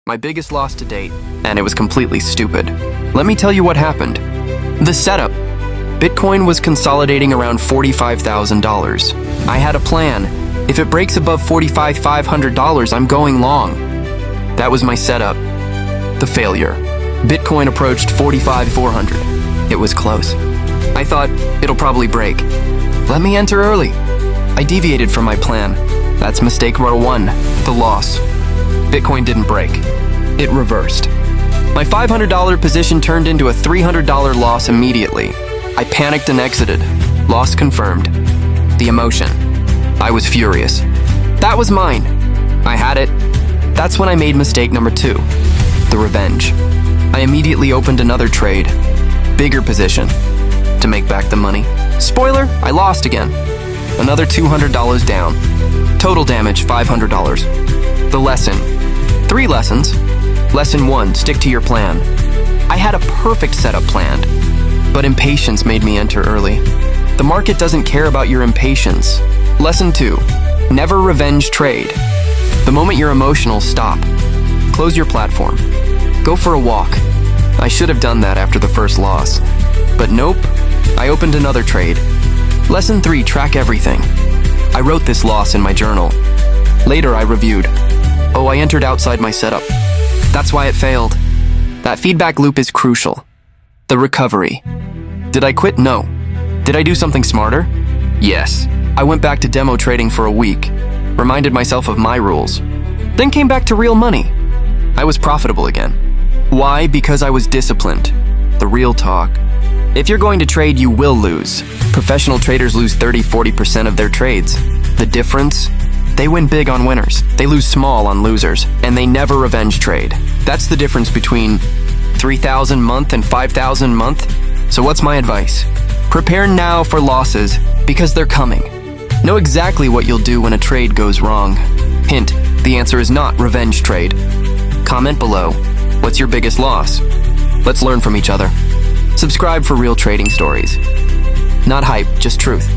My biggest loss to date, and it was completely stupid. Let me tell you what happened. The setup. Bitcoin was consolidating around $45,000. I had a plan. If it breaks above $45,500, I'm going long. That was my setup. The failure. Bitcoin approached $45,400. It was close. I thought, it'll probably break. Let me enter early. I deviated from my plan. That's mistake number one, the loss. Bitcoin didn't break. It reversed. My $500 position turned into a $300 loss immediately. I panicked and exited. Loss confirmed. The emotion. I was furious. That was mine. I had it. That's when I made mistake number two, the revenge. I immediately opened another trade. Bigger position. To make back the money. Spoiler, I lost again. Another $200 down. Total damage, $500. The lesson. 3 lessons. Lesson 1, stick to your plan. I had a perfect setup planned, but impatience made me enter early. The market doesn't care about your impatience. Lesson 2, never revenge trade. The moment you're emotional, stop. Close your platform. Go for a walk. I should have done that after the first loss. But nope, I opened another trade. Lesson 3, track everything. I wrote this loss in my journal. Later I reviewed. Oh, I entered outside my setup. That's why it failed. That feedback loop is crucial. The recovery. Did I quit? No. Did I do something smarter? Yes. I went back to demo trading for a week, reminded myself of my rules, then came back to real money. I was profitable again. Why? Because I was disciplined. The real talk. If you're going to trade, you will lose. Professional traders lose 30-40% of their trades. The difference? They win big on winners, they lose small on losers, and they never revenge trade. That's the difference between 3,000 month and 5,000 month. So what's my advice? Prepare now for losses, because they're coming. Know exactly what you'll do when a trade goes wrong. Hint, the answer is not revenge trade. Comment below, what's your biggest loss? Let's learn from each other. Subscribe for real trading stories. Not hype, just truth.